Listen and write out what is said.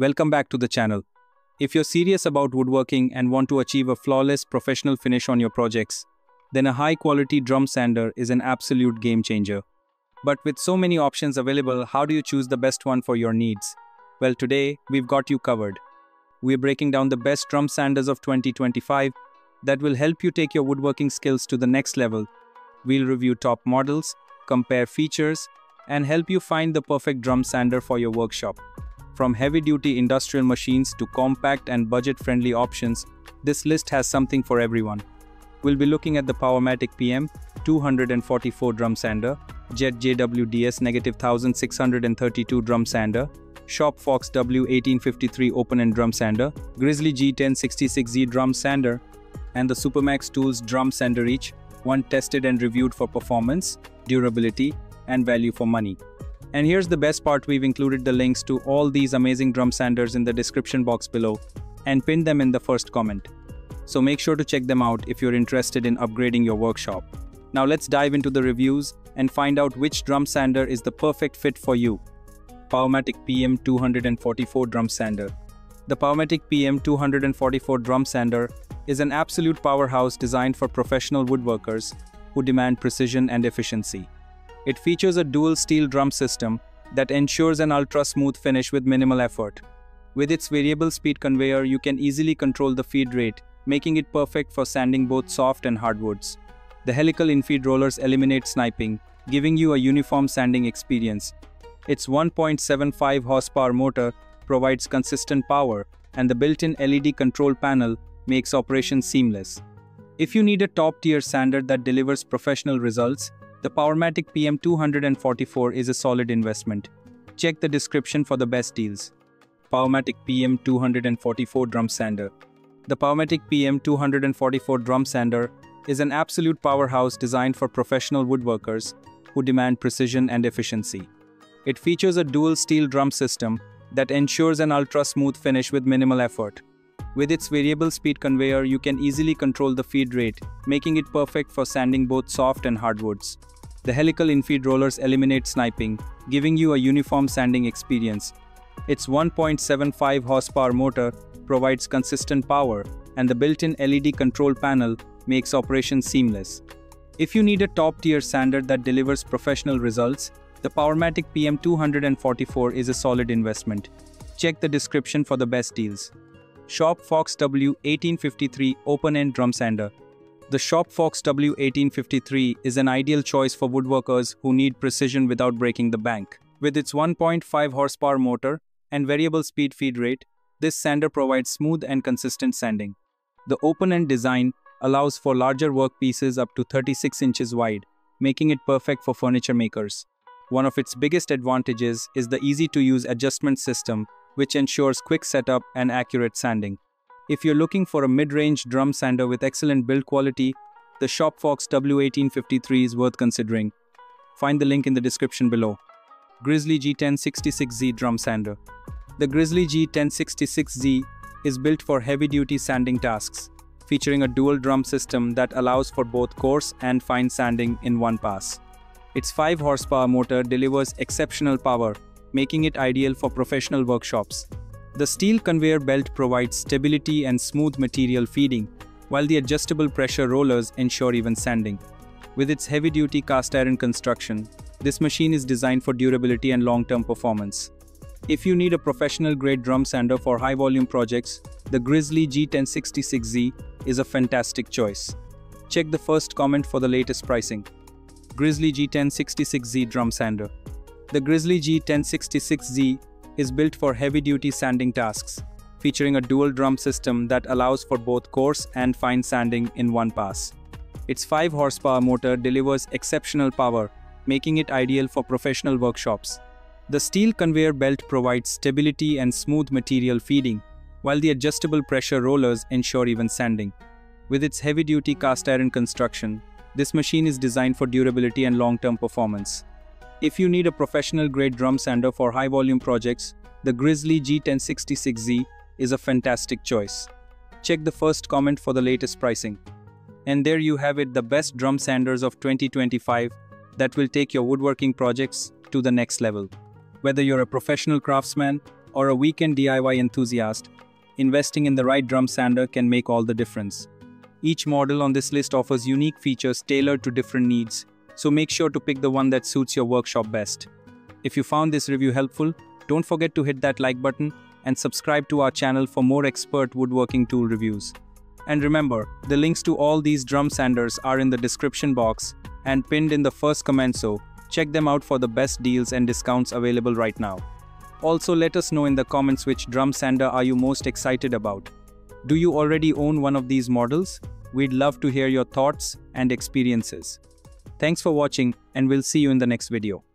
Welcome back to the channel. If you're serious about woodworking and want to achieve a flawless professional finish on your projects, then a high-quality drum sander is an absolute game changer. But with so many options available, how do you choose the best one for your needs? Well, today, we've got you covered. We're breaking down the best drum sanders of 2025 that will help you take your woodworking skills to the next level. We'll review top models, compare features, and help you find the perfect drum sander for your workshop. From heavy-duty industrial machines to compact and budget-friendly options, this list has something for everyone. We'll be looking at the Powermatic PM244 drum sander, Jet JWDS-1632 drum sander, Fox W1853 open-end drum sander, Grizzly G1066Z drum sander, and the Supermax Tools Drum Sander, each one tested and reviewed for performance, durability, and value for money. And here's the best part: we've included the links to all these amazing drum sanders in the description box below and pinned them in the first comment. So make sure to check them out if you're interested in upgrading your workshop. Now let's dive into the reviews and find out which drum sander is the perfect fit for you. Powermatic PM244 drum sander. The Powermatic PM244 drum sander is an absolute powerhouse designed for professional woodworkers who demand precision and efficiency. It features a dual steel drum system that ensures an ultra-smooth finish with minimal effort. With its variable speed conveyor, you can easily control the feed rate, making it perfect for sanding both soft and hardwoods. The helical infeed rollers eliminate sniping, giving you a uniform sanding experience. Its 1.75 horsepower motor provides consistent power, and the built-in LED control panel makes operation seamless. If you need a top-tier sander that delivers professional results, the Powermatic PM244 is a solid investment. Check the description for the best deals. Powermatic PM244 drum sander. The Powermatic PM244 drum sander is an absolute powerhouse designed for professional woodworkers who demand precision and efficiency. It features a dual steel drum system that ensures an ultra-smooth finish with minimal effort. With its variable speed conveyor, you can easily control the feed rate, making it perfect for sanding both soft and hardwoods. The helical infeed rollers eliminate sniping, giving you a uniform sanding experience. Its 1.75 horsepower motor provides consistent power, and the built-in LED control panel makes operation seamless. If you need a top-tier sander that delivers professional results, the Powermatic PM244 is a solid investment. Check the description for the best deals. Fox W1853 open-end drum sander. The Fox W1853 is an ideal choice for woodworkers who need precision without breaking the bank. With its 1.5 horsepower motor and variable speed feed rate, this sander provides smooth and consistent sanding. The open-end design allows for larger workpieces up to 36 inches wide, making it perfect for furniture makers. One of its biggest advantages is the easy-to-use adjustment system, which ensures quick setup and accurate sanding. If you're looking for a mid-range drum sander with excellent build quality, the Fox W1853 is worth considering. Find the link in the description below. Grizzly G1066Z drum sander. The Grizzly G1066Z is built for heavy-duty sanding tasks, featuring a dual drum system that allows for both coarse and fine sanding in one pass. Its 5 horsepower motor delivers exceptional power, making it ideal for professional workshops. The steel conveyor belt provides stability and smooth material feeding, while the adjustable pressure rollers ensure even sanding. With its heavy-duty cast iron construction, this machine is designed for durability and long-term performance. If you need a professional-grade drum sander for high-volume projects, the Grizzly G1066Z is a fantastic choice. Check the first comment for the latest pricing. Grizzly G1066Z drum sander. The Grizzly G1066Z is built for heavy-duty sanding tasks, featuring a dual drum system that allows for both coarse and fine sanding in one pass. Its 5 horsepower motor delivers exceptional power, making it ideal for professional workshops. The steel conveyor belt provides stability and smooth material feeding, while the adjustable pressure rollers ensure even sanding. With its heavy-duty cast iron construction, this machine is designed for durability and long-term performance. If you need a professional-grade drum sander for high-volume projects, the Grizzly G1066Z is a fantastic choice. Check the first comment for the latest pricing. And there you have it, the best drum sanders of 2025 that will take your woodworking projects to the next level. Whether you're a professional craftsman or a weekend DIY enthusiast, investing in the right drum sander can make all the difference. Each model on this list offers unique features tailored to different needs, so make sure to pick the one that suits your workshop best. If you found this review helpful, don't forget to hit that like button and subscribe to our channel for more expert woodworking tool reviews. And remember, the links to all these drum sanders are in the description box and pinned in the first comment, so check them out for the best deals and discounts available right now. Also, let us know in the comments which drum sander are you most excited about. Do you already own one of these models? We'd love to hear your thoughts and experiences. Thanks for watching, and we'll see you in the next video.